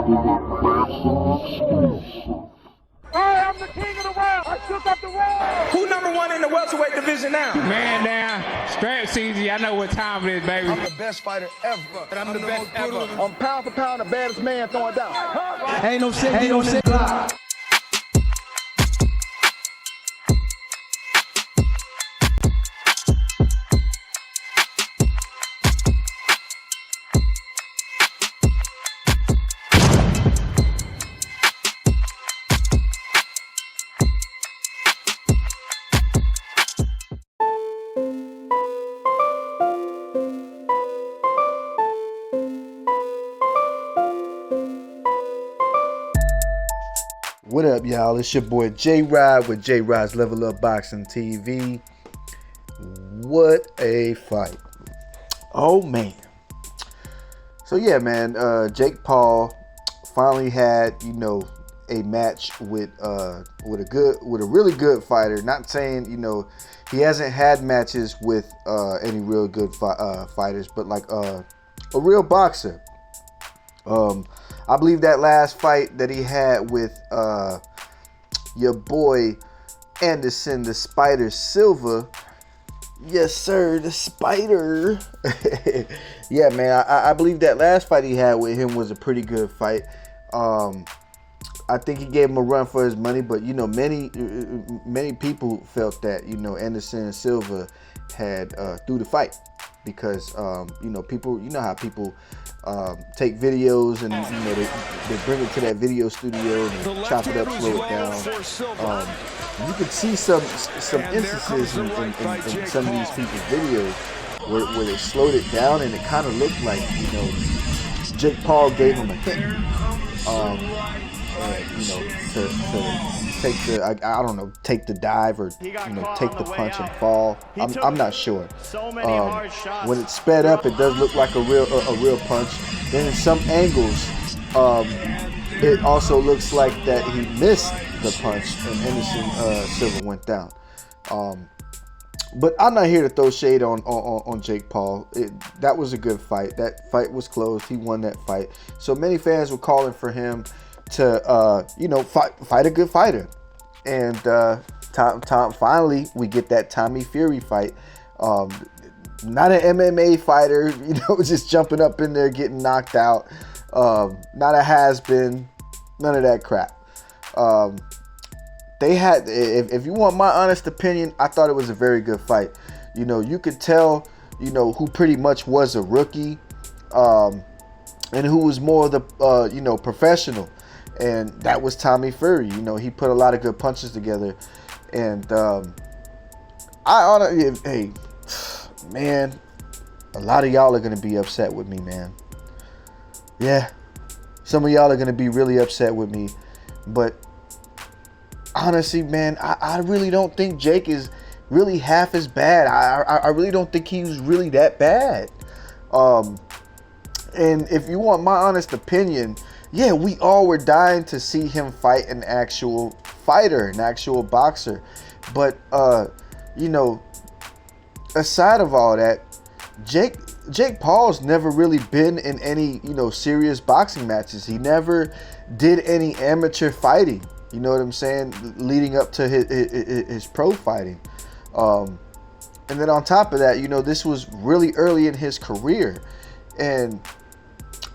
I am the king of the world. I shook up the world. Who number one in the welterweight division now? Man down, straps easy. I know what time it is, baby. I'm the best fighter ever. And I'm the best ever. I'm pound for pound the baddest man throwing down. Ain't no safety on this block. What up, y'all? It's your boy J-Rod with J-Rod's Level Up Boxing TV. What a fight. Oh, man. So, yeah, man, Jake Paul finally had, a match with a really good fighter. Not saying, he hasn't had matches with any real good fighters, but like a real boxer. I believe that last fight that he had with your boy Anderson the Spider Silva. Yes, sir, the Spider. Yeah, man, I believe that last fight he had with him was a pretty good fight. I think he gave him a run for his money, but many people felt that Anderson and Silva had threw the fight because people, how people take videos and they bring it to that video studio and they chop it up, slow it down. You could see some instances in some of these people's videos where they slowed it down and it kind of looked like Jake Paul gave him a hit. To take take the dive or take the punch and fall. I'm not sure. When it's sped up, it does look like a real punch. Then in some angles, it also looks like that he missed the punch and Anderson Silva went down. But I'm not here to throw shade on Jake Paul. That was a good fight. That fight was close. He won that fight. So many fans were calling for him to fight a good fighter, and finally we get that Tommy Fury fight. Not an MMA fighter, just jumping up in there getting knocked out. Not a has-been, none of that crap. They had, if you want my honest opinion, I thought it was a very good fight. You could tell, who pretty much was a rookie, and who was more the professional. And that was Tommy Fury. He put a lot of good punches together. And hey, man, a lot of y'all are going to be upset with me, man. Yeah, some of y'all are going to be really upset with me. But honestly, man, I really don't think Jake is really half as bad. I really don't think he was really that bad. And if you want my honest opinion, yeah, we all were dying to see him fight an actual fighter, an actual boxer. But, aside of all that, Jake Paul's never really been in any, serious boxing matches. He never did any amateur fighting, you know what I'm saying, leading up to his pro fighting. And then on top of that, this was really early in his career. And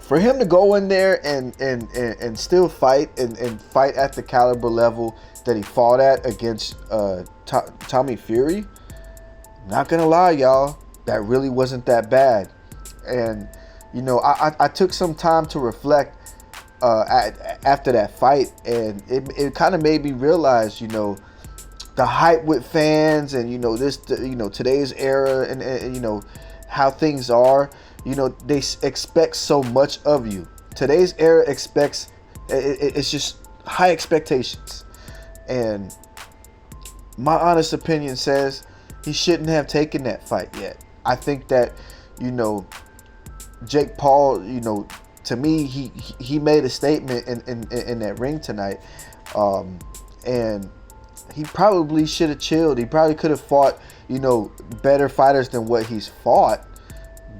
for him to go in there and still fight and fight at the caliber level that he fought at against Tommy Fury, not gonna lie, y'all, that really wasn't that bad. And I took some time to reflect after that fight, and it kind of made me realize, the hype with fans and today's era and how things are. They expect so much of you. Today's era expects, it's just high expectations. And my honest opinion says he shouldn't have taken that fight yet. I think that, Jake Paul, to me, he made a statement in that ring tonight. And he probably should have chilled. He probably could have fought, better fighters than what he's fought.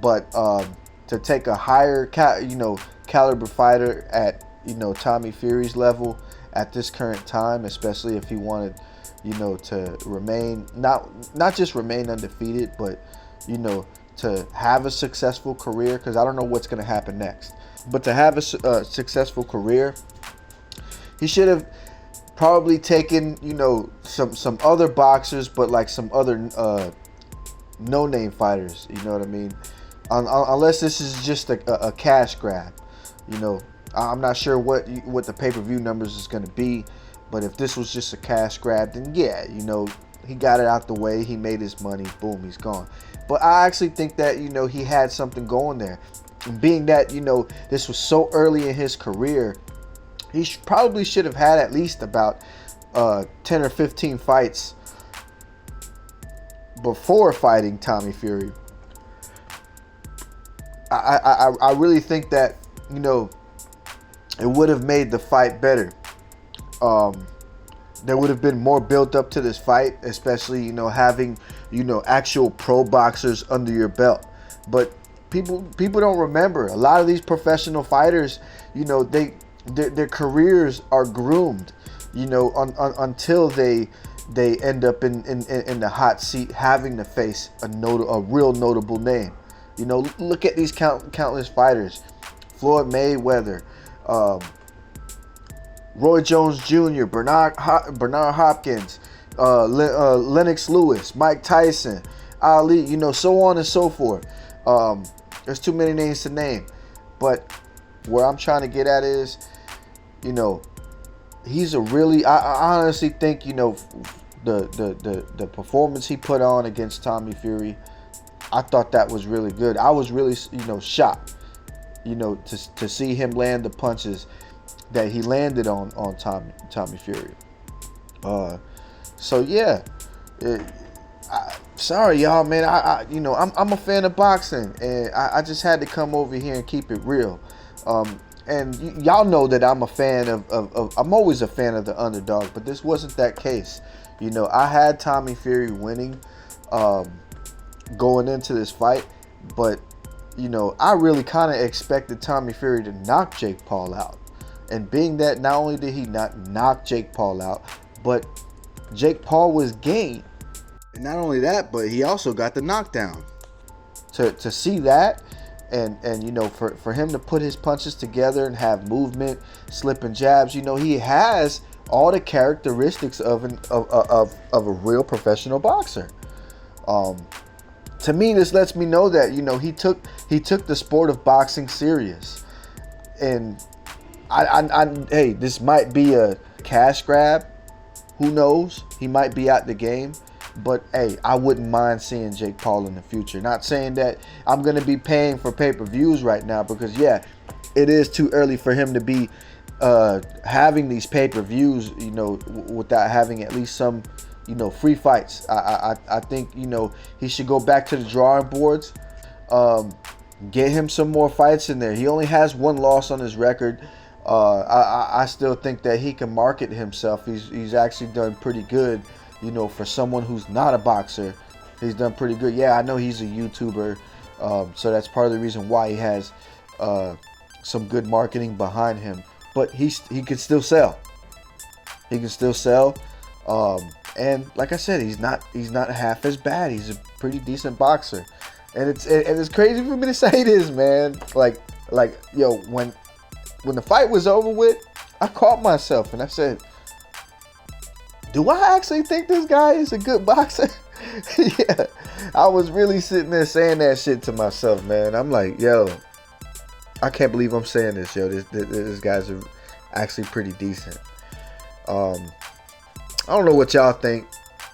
But to take a higher, caliber fighter at you know, Tommy Fury's level at this current time, especially if he wanted, you know, to remain not just remain undefeated, but, you know, to have a successful career, because I don't know what's going to happen next. But to have a successful career, he should have probably taken, you know, some other boxers, but like some other no-name fighters. You know what I mean? Unless this is just a cash grab. You know, I'm not sure what the pay-per-view numbers is going to be, but if this was just a cash grab, then yeah, you know, he got it out the way. He made his money. Boom, he's gone. But I actually think that, you know, he had something going there. And being that, you know, this was so early in his career, he probably should have had at least about 10 or 15 fights before fighting Tommy Fury. I really think that, you know, it would have made the fight better. There would have been more built up to this fight, especially, you know, having, you know, actual pro boxers under your belt. But people don't remember. A lot of these professional fighters, you know, their careers are groomed, you know, until they end up in the hot seat, having to face a real notable name. You know, look at these countless fighters: Floyd Mayweather, Roy Jones Jr., Bernard Hopkins, Lennox Lewis, Mike Tyson, Ali, you know, so on and so forth. There's too many names to name. But where I'm trying to get at is, you know, he's a really, I honestly think, you know, the performance he put on against Tommy Fury, I thought that was really good. I was really, you know, shocked, you know, to see him land the punches that he landed on Tommy Fury. So yeah, sorry y'all, man. You know, I'm a fan of boxing, and I just had to come over here and keep it real. And y'all know that I'm a fan of I'm always a fan of the underdog, but this wasn't that case. You know, I had Tommy Fury winning going into this fight, but, you know, I really kind of expected Tommy Fury to knock Jake Paul out. And being that not only did he not knock Jake Paul out, but Jake Paul was game. And not only that, but he also got the knockdown. To see that, and you know, for him to put his punches together and have movement, slipping jabs, you know, he has all the characteristics of a real professional boxer. To me, this lets me know that, you know, he took the sport of boxing serious. And hey, this might be a cash grab. Who knows? He might be out the game. But hey, I wouldn't mind seeing Jake Paul in the future. Not saying that I'm going to be paying for pay-per-views right now, because yeah, it is too early for him to be having these pay-per-views, you know, without having at least some, you know, free fights. I think, you know, he should go back to the drawing boards, get him some more fights in there. He only has one loss on his record. I still think that he can market himself. He's actually done pretty good, you know, for someone who's not a boxer. He's done pretty good. Yeah, I know he's a YouTuber, so that's part of the reason why he has some good marketing behind him. But he can still sell. He can still sell. And like I said, he's not half as bad. He's a pretty decent boxer. And it's crazy for me to say this, man. Like yo, when the fight was over with, I caught myself and I said, do I actually think this guy is a good boxer? Yeah, I was really sitting there saying that shit to myself, man. I'm like, yo, I can't believe I'm saying this, yo. This guy's actually pretty decent. I don't know what y'all think.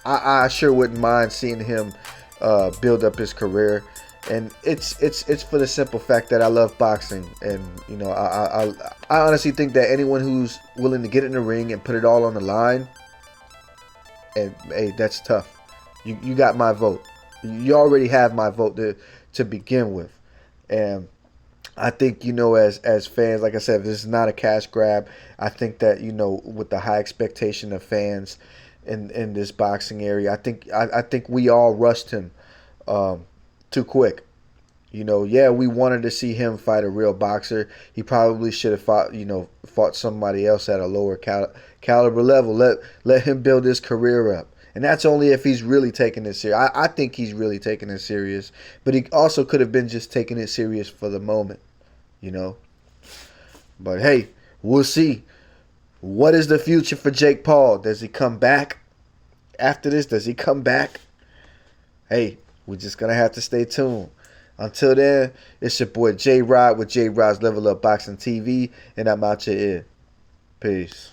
I sure wouldn't mind seeing him build up his career. And it's for the simple fact that I love boxing, and you know, I honestly think that anyone who's willing to get in the ring and put it all on the line, and hey, that's tough. You got my vote. You already have my vote to begin with, and I think, you know, as fans, like I said, this is not a cash grab. I think that, you know, with the high expectation of fans in this boxing area, I think we all rushed him too quick. You know, yeah, we wanted to see him fight a real boxer. He probably should have fought somebody else at a lower caliber level. Let him build his career up. And that's only if he's really taking it serious. I think he's really taking it serious. But he also could have been just taking it serious for the moment, you know. But, hey, we'll see. What is the future for Jake Paul? Does he come back after this? Does he come back? Hey, we're just going to have to stay tuned. Until then, it's your boy J Rod with J Rod's Level Up Boxing TV, and I'm out your ear. Peace.